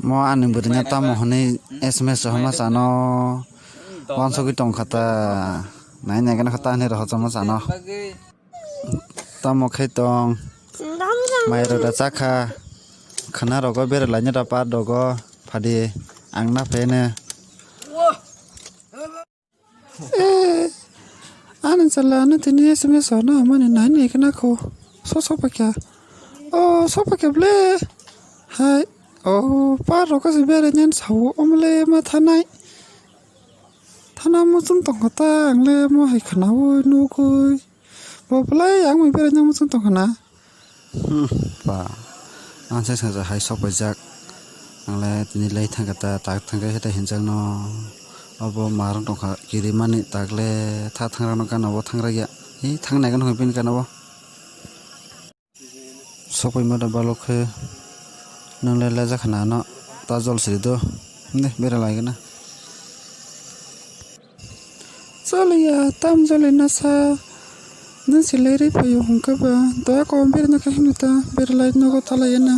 mo ani burinya ta mo honi sms homa sano wanso ki tong khata nai nai kana khata ni ro chama sano ta mo khai tong mai ro da chakha khana ro go ber la nya da pa do go phadi ang na pe ne anh sala nó thì nhớ xem sao nó mà nãy này cái nó khô số bạc kia số bạc kia ble hai ba rồi có gì bé là nhân sầu le mà thằng này mà chúng tổng cái ta anh le mà hay khná ơi nu coi bỏ lấy anh mình bé là nhân mà chúng tổng khná bà anh sẽ sang ra hai số bạc giặc anh le thì lấy thằng cái ta tag thằng cái hiện trạng nó abo marang tongkha kirimani takle tha thangrano kan abo thangra ya hi thangnai kan hoipin kan abo sopoi mada balokhe nangle laja khana no ta jol sri do ne bera laigena choliya tam jolena sa nan silere payo hungka ba da ko ber na kahinu ta ber lai no go thalayena